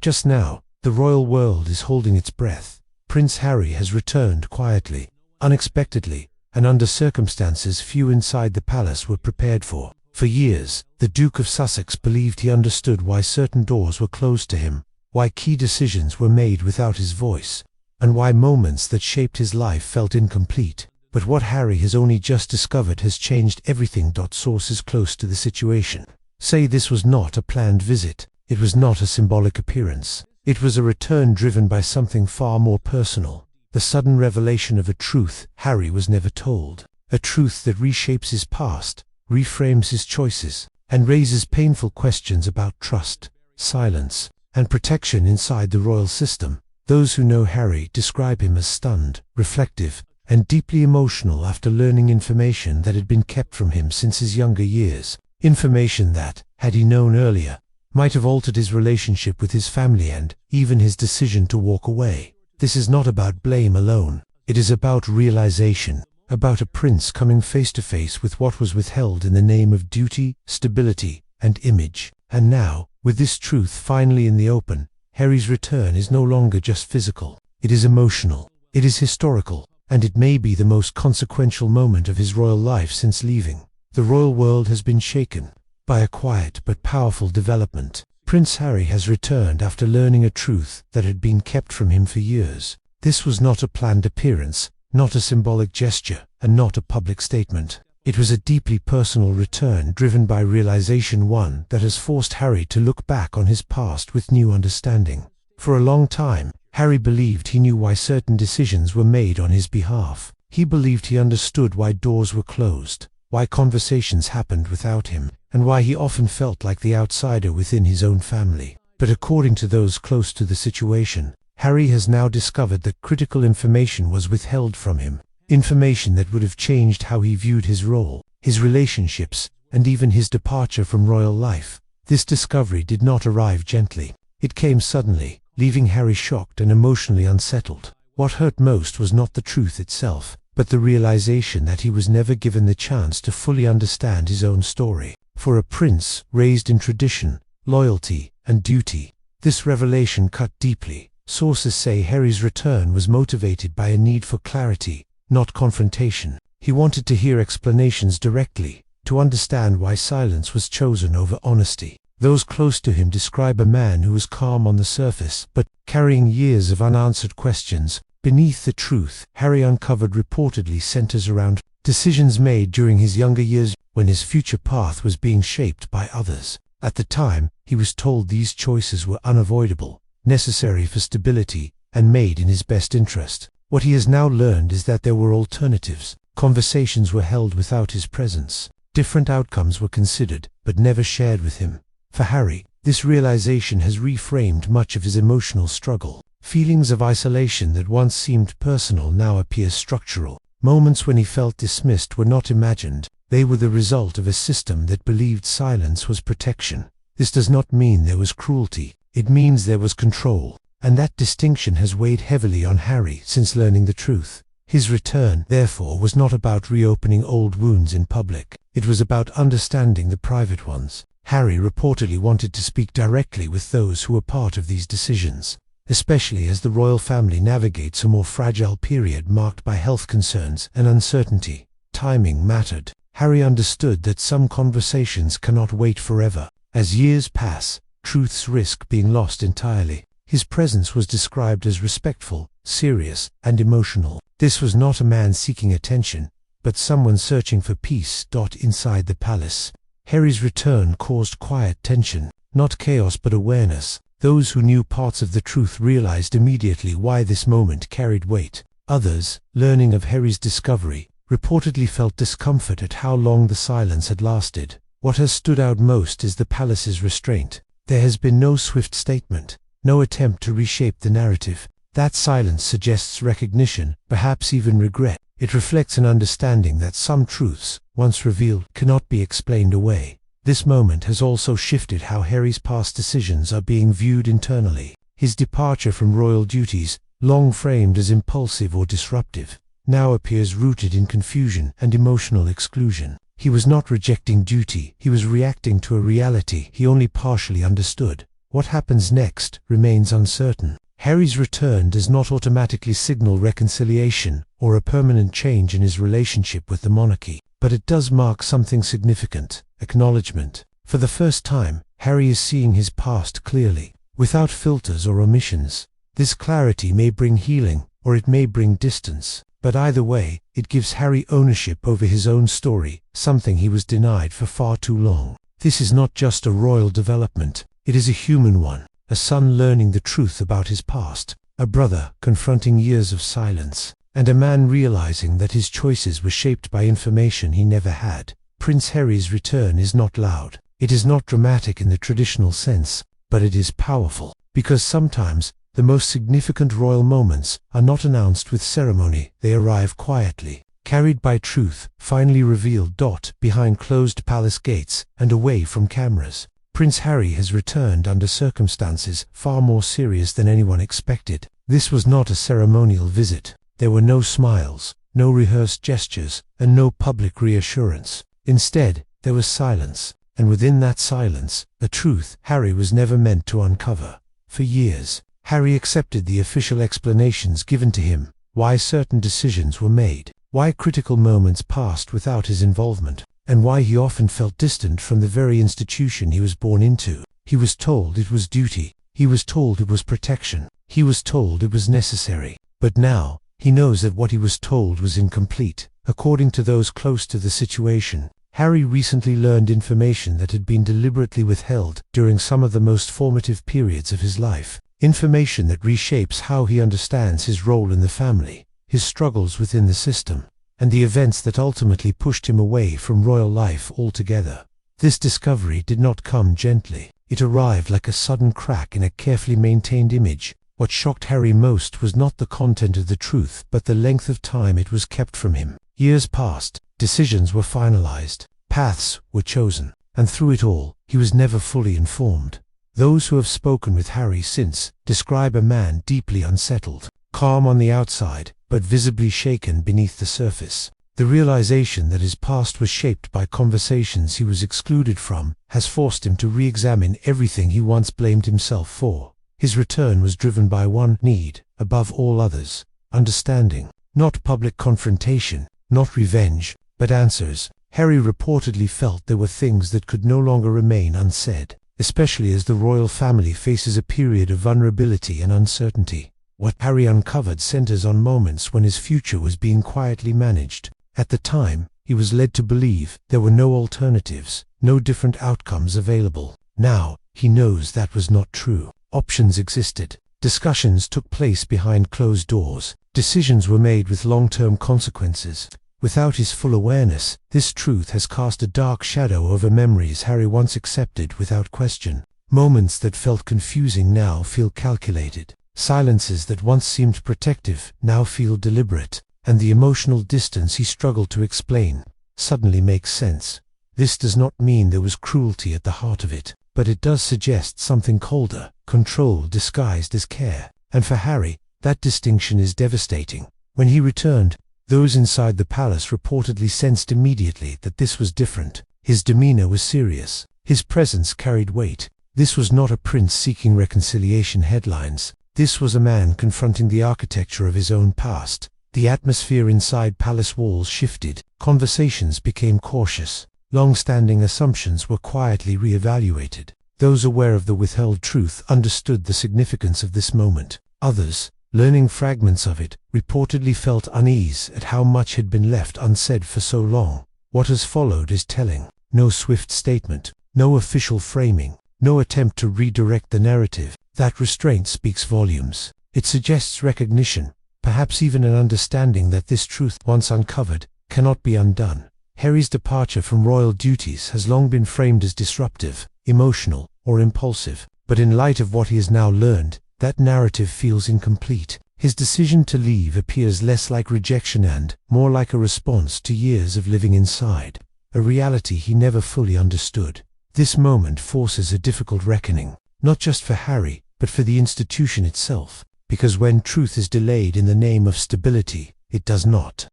Just now, the royal world is holding its breath. Prince Harry has returned quietly, unexpectedly, and under circumstances few inside the palace were prepared for. For years, the Duke of Sussex believed he understood why certain doors were closed to him, why key decisions were made without his voice, and why moments that shaped his life felt incomplete. But what Harry has only just discovered has changed everything. Sources close to the situation say this was not a planned visit. It was not a symbolic appearance. It was a return driven by something far more personal. The sudden revelation of a truth Harry was never told. A truth that reshapes his past, reframes his choices, and raises painful questions about trust, silence, and protection inside the royal system. Those who know Harry describe him as stunned, reflective, and deeply emotional after learning information that had been kept from him since his younger years. Information that, had he known earlier, might have altered his relationship with his family and even his decision to walk away. This is not about blame alone. It is about realization, about a prince coming face to face with what was withheld in the name of duty, stability, and image. And now, with this truth finally in the open, Harry's return is no longer just physical. It is emotional, it is historical, and it may be the most consequential moment of his royal life since leaving. The royal world has been shaken by a quiet but powerful development. Prince Harry has returned after learning a truth that had been kept from him for years. This was not a planned appearance, not a symbolic gesture, and not a public statement. It was a deeply personal return driven by realization, one that has forced Harry to look back on his past with new understanding. For a long time, Harry believed he knew why certain decisions were made on his behalf. He believed he understood why doors were closed, why conversations happened without him, and why he often felt like the outsider within his own family. But according to those close to the situation, Harry has now discovered that critical information was withheld from him. Information that would have changed how he viewed his role, his relationships, and even his departure from royal life. This discovery did not arrive gently. It came suddenly, leaving Harry shocked and emotionally unsettled. What hurt most was not the truth itself, but the realization that he was never given the chance to fully understand his own story. For a prince raised in tradition, loyalty, and duty, this revelation cut deeply. Sources say Harry's return was motivated by a need for clarity, not confrontation. He wanted to hear explanations directly, to understand why silence was chosen over honesty. Those close to him describe a man who was calm on the surface, but carrying years of unanswered questions. Beneath the truth Harry uncovered reportedly centers around decisions made during his younger years, when his future path was being shaped by others. At the time, he was told these choices were unavoidable, necessary for stability, and made in his best interest. What he has now learned is that there were alternatives. Conversations were held without his presence. Different outcomes were considered, but never shared with him. For Harry, this realization has reframed much of his emotional struggle. Feelings of isolation that once seemed personal now appear structural. Moments when he felt dismissed were not imagined. They were the result of a system that believed silence was protection. This does not mean there was cruelty. It means there was control. And that distinction has weighed heavily on Harry since learning the truth. His return, therefore, was not about reopening old wounds in public. It was about understanding the private ones. Harry reportedly wanted to speak directly with those who were part of these decisions, especially as the royal family navigates a more fragile period marked by health concerns and uncertainty. Timing mattered. Harry understood that some conversations cannot wait forever. As years pass, truths risk being lost entirely. His presence was described as respectful, serious, and emotional. This was not a man seeking attention, but someone searching for peace. Inside the palace, Harry's return caused quiet tension, not chaos but awareness. Those who knew parts of the truth realized immediately why this moment carried weight. Others, learning of Harry's discovery, reportedly felt discomfort at how long the silence had lasted. What has stood out most is the palace's restraint. There has been no swift statement, no attempt to reshape the narrative. That silence suggests recognition, perhaps even regret. It reflects an understanding that some truths, once revealed, cannot be explained away. This moment has also shifted how Harry's past decisions are being viewed internally. His departure from royal duties, long framed as impulsive or disruptive, now appears rooted in confusion and emotional exclusion. He was not rejecting duty, he was reacting to a reality he only partially understood. What happens next remains uncertain. Harry's return does not automatically signal reconciliation or a permanent change in his relationship with the monarchy, but it does mark something significant: acknowledgement. For the first time, Harry is seeing his past clearly, without filters or omissions. This clarity may bring healing, or it may bring distance, but either way, it gives Harry ownership over his own story, something he was denied for far too long. This is not just a royal development, it is a human one. A son learning the truth about his past, a brother confronting years of silence, and a man realizing that his choices were shaped by information he never had. Prince Harry's return is not loud. It is not dramatic in the traditional sense, but it is powerful, because sometimes the most significant royal moments are not announced with ceremony, they arrive quietly, carried by truth, finally revealed behind closed palace gates and away from cameras. Prince Harry has returned under circumstances far more serious than anyone expected. This was not a ceremonial visit. There were no smiles, no rehearsed gestures, and no public reassurance. Instead, there was silence, and within that silence, a truth Harry was never meant to uncover. For years, Harry accepted the official explanations given to him, why certain decisions were made, why critical moments passed without his involvement, and why he often felt distant from the very institution he was born into. He was told it was duty. He was told it was protection. He was told it was necessary. But now, he knows that what he was told was incomplete. According to those close to the situation, Harry recently learned information that had been deliberately withheld during some of the most formative periods of his life. Information that reshapes how he understands his role in the family, his struggles within the system, and the events that ultimately pushed him away from royal life altogether. This discovery did not come gently. It arrived like a sudden crack in a carefully maintained image. What shocked Harry most was not the content of the truth, but the length of time it was kept from him. Years passed, decisions were finalized, paths were chosen, and through it all, he was never fully informed. Those who have spoken with Harry since describe a man deeply unsettled, calm on the outside, but visibly shaken beneath the surface. The realization that his past was shaped by conversations he was excluded from has forced him to re-examine everything he once blamed himself for. His return was driven by one need, above all others: understanding. Not public confrontation, not revenge, but answers. Harry reportedly felt there were things that could no longer remain unsaid, especially as the royal family faces a period of vulnerability and uncertainty. What Harry uncovered centers on moments when his future was being quietly managed. At the time, he was led to believe there were no alternatives, no different outcomes available. Now, he knows that was not true. Options existed. Discussions took place behind closed doors. Decisions were made with long-term consequences. Without his full awareness, this truth has cast a dark shadow over memories Harry once accepted without question. Moments that felt confusing now feel calculated. Silences that once seemed protective now feel deliberate, and the emotional distance he struggled to explain suddenly makes sense. This does not mean there was cruelty at the heart of it, but it does suggest something colder, control disguised as care. And for Harry, that distinction is devastating. When he returned, those inside the palace reportedly sensed immediately that this was different. His demeanor was serious. His presence carried weight. This was not a prince seeking reconciliation headlines. This was a man confronting the architecture of his own past. The atmosphere inside palace walls shifted. Conversations became cautious. Long-standing assumptions were quietly re-evaluated. Those aware of the withheld truth understood the significance of this moment. Others, learning fragments of it, reportedly felt unease at how much had been left unsaid for so long. What has followed is telling. No swift statement, no official framing, no attempt to redirect the narrative. That restraint speaks volumes. It suggests recognition, perhaps even an understanding that this truth, once uncovered, cannot be undone. Harry's departure from royal duties has long been framed as disruptive, emotional, or impulsive, but in light of what he has now learned, that narrative feels incomplete. His decision to leave appears less like rejection and more like a response to years of living inside, a reality he never fully understood. This moment forces a difficult reckoning, not just for Harry, but for the institution itself, because when truth is delayed in the name of stability, it does not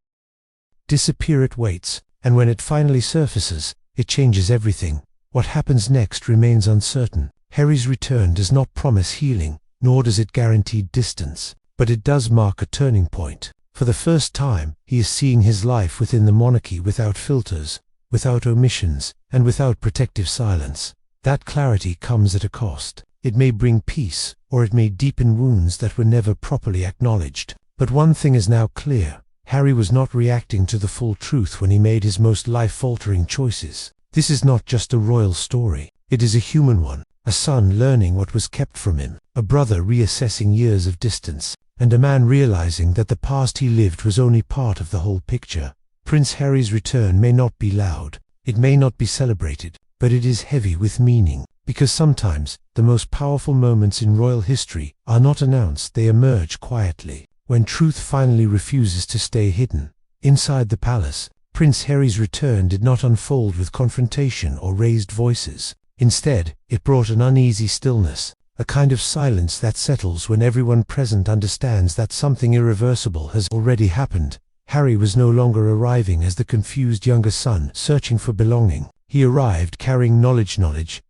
disappear, it waits, and when it finally surfaces, it changes everything. What happens next remains uncertain. Harry's return does not promise healing, nor does it guarantee distance, but it does mark a turning point. For the first time, he is seeing his life within the monarchy without filters, without omissions, and without protective silence. That clarity comes at a cost. It may bring peace, or it may deepen wounds that were never properly acknowledged. But one thing is now clear. Harry was not reacting to the full truth when he made his most life-altering choices. This is not just a royal story. It is a human one. A son learning what was kept from him, a brother reassessing years of distance, and a man realizing that the past he lived was only part of the whole picture. Prince Harry's return may not be loud, it may not be celebrated, but it is heavy with meaning, because sometimes the most powerful moments in royal history are not announced, they emerge quietly. When truth finally refuses to stay hidden. Inside the palace, Prince Harry's return did not unfold with confrontation or raised voices. Instead, it brought an uneasy stillness, a kind of silence that settles when everyone present understands that something irreversible has already happened. Harry was no longer arriving as the confused younger son searching for belonging. He arrived carrying knowledge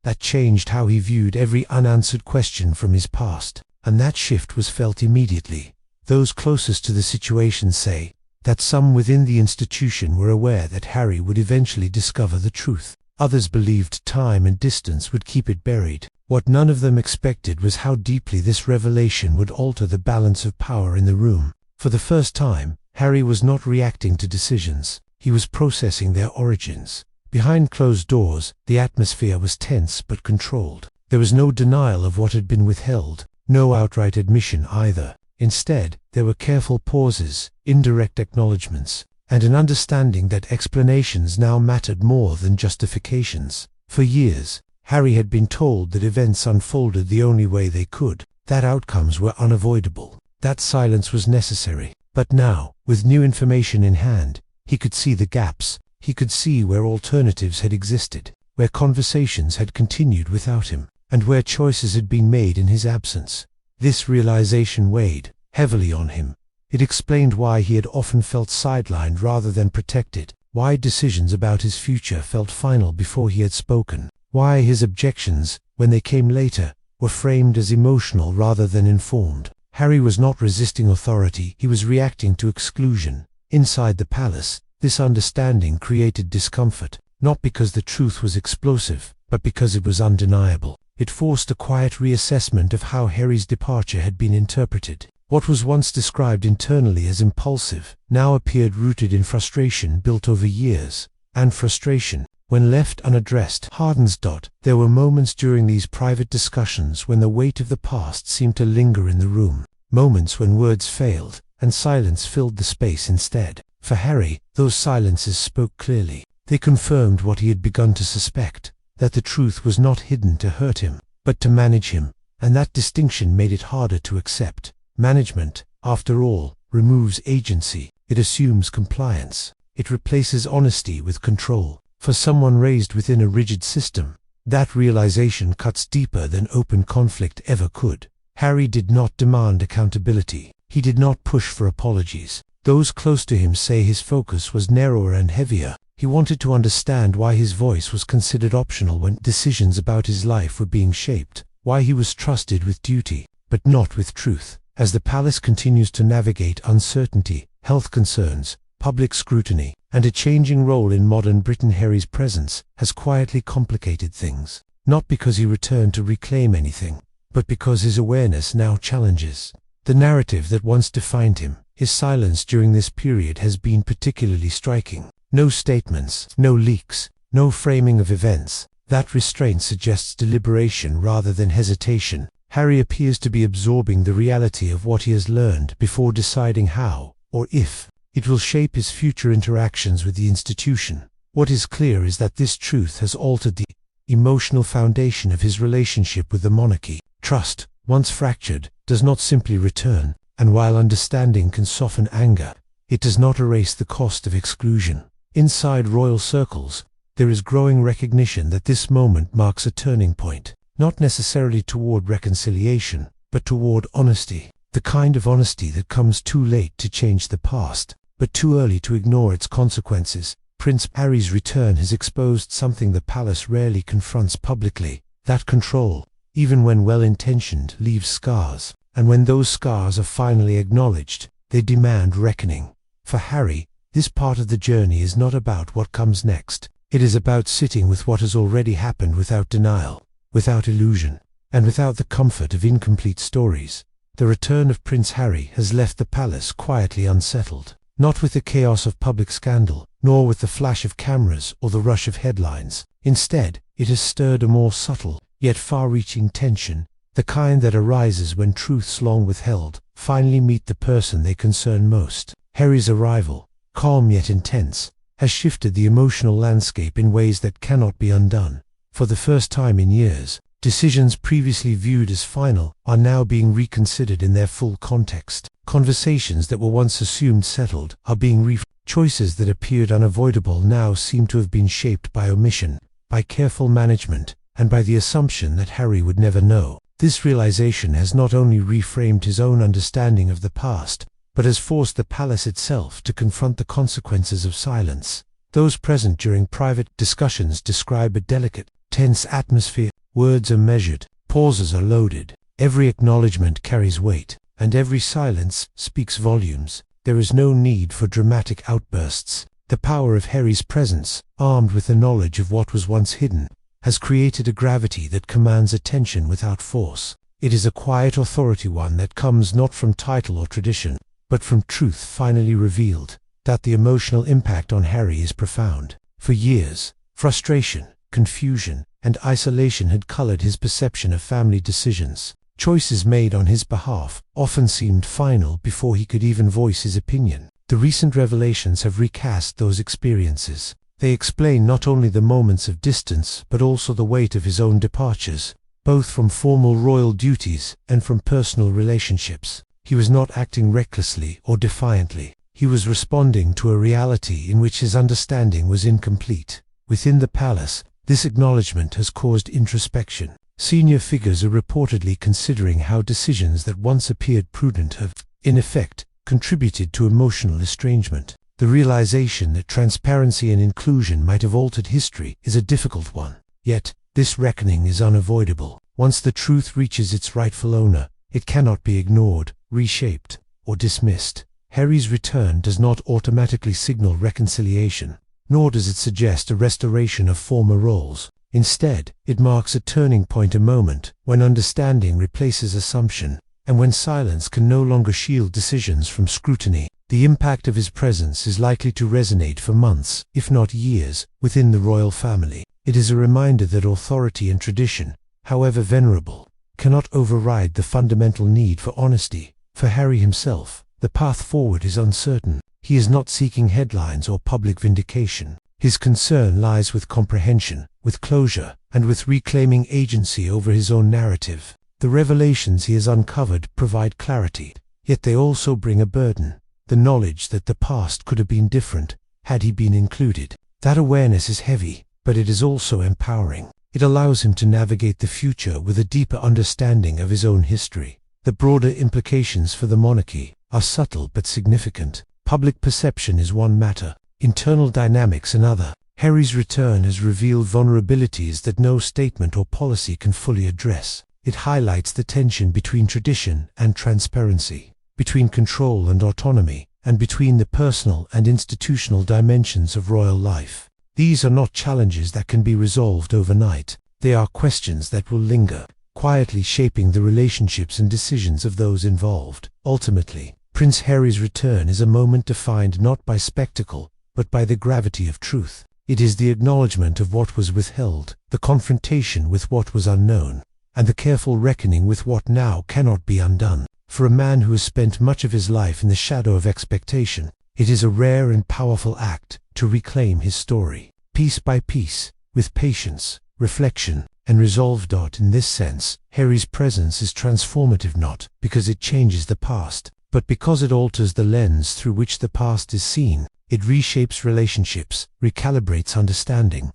that changed how he viewed every unanswered question from his past. And that shift was felt immediately. Those closest to the situation say that some within the institution were aware that Harry would eventually discover the truth. Others believed time and distance would keep it buried. What none of them expected was how deeply this revelation would alter the balance of power in the room. For the first time, Harry was not reacting to decisions. He was processing their origins. Behind closed doors, the atmosphere was tense but controlled. There was no denial of what had been withheld, no outright admission either. Instead, there were careful pauses, indirect acknowledgments, and an understanding that explanations now mattered more than justifications. For years, Harry had been told that events unfolded the only way they could, that outcomes were unavoidable, that silence was necessary. But now, with new information in hand, he could see the gaps, he could see where alternatives had existed, where conversations had continued without him, and where choices had been made in his absence. This realization weighed heavily on him. It explained why he had often felt sidelined rather than protected, why decisions about his future felt final before he had spoken, why his objections, when they came later, were framed as emotional rather than informed. Harry was not resisting authority, he was reacting to exclusion. Inside the palace, this understanding created discomfort, not because the truth was explosive, but because it was undeniable. It forced a quiet reassessment of how Harry's departure had been interpreted. What was once described internally as impulsive, now appeared rooted in frustration built over years. And frustration, when left unaddressed, hardens. There were moments during these private discussions when the weight of the past seemed to linger in the room. Moments when words failed, and silence filled the space instead. For Harry, those silences spoke clearly. They confirmed what he had begun to suspect, that the truth was not hidden to hurt him, but to manage him, and that distinction made it harder to accept. Management, after all, removes agency. It assumes compliance. It replaces honesty with control. For someone raised within a rigid system, that realization cuts deeper than open conflict ever could. Harry did not demand accountability. He did not push for apologies. Those close to him say his focus was narrower and heavier. He wanted to understand why his voice was considered optional when decisions about his life were being shaped, why he was trusted with duty, but not with truth. As the palace continues to navigate uncertainty, health concerns, public scrutiny, and a changing role in modern Britain, Harry's presence has quietly complicated things. Not because he returned to reclaim anything, but because his awareness now challenges the narrative that once defined him. His silence during this period has been particularly striking. No statements, no leaks, no framing of events. That restraint suggests deliberation rather than hesitation. Harry appears to be absorbing the reality of what he has learned before deciding how, or if, it will shape his future interactions with the institution. What is clear is that this truth has altered the emotional foundation of his relationship with the monarchy. Trust, once fractured, does not simply return, and while understanding can soften anger, it does not erase the cost of exclusion. Inside royal circles, there is growing recognition that this moment marks a turning point, not necessarily toward reconciliation, but toward honesty. The kind of honesty that comes too late to change the past, but too early to ignore its consequences. Prince Harry's return has exposed something the palace rarely confronts publicly, that control, even when well-intentioned, leaves scars. And when those scars are finally acknowledged, they demand reckoning. For Harry, this part of the journey is not about what comes next. It is about sitting with what has already happened without denial, without illusion, and without the comfort of incomplete stories. The return of Prince Harry has left the palace quietly unsettled, not with the chaos of public scandal, nor with the flash of cameras or the rush of headlines. Instead, it has stirred a more subtle, yet far-reaching tension, the kind that arises when truths long withheld finally meet the person they concern most. Harry's arrival, calm yet intense, has shifted the emotional landscape in ways that cannot be undone. For the first time in years, decisions previously viewed as final are now being reconsidered in their full context. Conversations that were once assumed settled are being choices that appeared unavoidable now seem to have been shaped by omission, by careful management, and by the assumption that Harry would never know. This realization has not only reframed his own understanding of the past, but has forced the palace itself to confront the consequences of silence. Those present during private discussions describe a delicate, tense atmosphere. Words are measured, pauses are loaded, every acknowledgement carries weight, and every silence speaks volumes. There is no need for dramatic outbursts. The power of Harry's presence, armed with the knowledge of what was once hidden, has created a gravity that commands attention without force. It is a quiet authority, one that comes not from title or tradition, but from truth finally revealed. That the emotional impact on Harry is profound. For years, frustration, confusion, and isolation had colored his perception of family decisions. Choices made on his behalf often seemed final before he could even voice his opinion. The recent revelations have recast those experiences. They explain not only the moments of distance but also the weight of his own departures, both from formal royal duties and from personal relationships. He was not acting recklessly or defiantly. He was responding to a reality in which his understanding was incomplete. Within the palace, this acknowledgement has caused introspection. Senior figures are reportedly considering how decisions that once appeared prudent have, in effect, contributed to emotional estrangement. The realization that transparency and inclusion might have altered history is a difficult one. Yet, this reckoning is unavoidable. Once the truth reaches its rightful owner, it cannot be ignored, reshaped, or dismissed. Harry's return does not automatically signal reconciliation, nor does it suggest a restoration of former roles. Instead, it marks a turning point, a moment when understanding replaces assumption, and when silence can no longer shield decisions from scrutiny. The impact of his presence is likely to resonate for months, if not years, within the royal family. It is a reminder that authority and tradition, however venerable, cannot override the fundamental need for honesty. For Harry himself, the path forward is uncertain. He is not seeking headlines or public vindication. His concern lies with comprehension, with closure, and with reclaiming agency over his own narrative. The revelations he has uncovered provide clarity, yet they also bring a burden. The knowledge that the past could have been different, had he been included. That awareness is heavy, but it is also empowering. It allows him to navigate the future with a deeper understanding of his own history. The broader implications for the monarchy are subtle but significant. Public perception is one matter, internal dynamics another. Harry's return has revealed vulnerabilities that no statement or policy can fully address. It highlights the tension between tradition and transparency, between control and autonomy, and between the personal and institutional dimensions of royal life. These are not challenges that can be resolved overnight. They are questions that will linger, quietly shaping the relationships and decisions of those involved. Ultimately, Prince Harry's return is a moment defined not by spectacle, but by the gravity of truth. It is the acknowledgement of what was withheld, the confrontation with what was unknown, and the careful reckoning with what now cannot be undone. For a man who has spent much of his life in the shadow of expectation, it is a rare and powerful act to reclaim his story, piece by piece, with patience, reflection, and resolve. In this sense, Harry's presence is transformative not because it changes the past, but because it alters the lens through which the past is seen. It reshapes relationships, recalibrates understanding,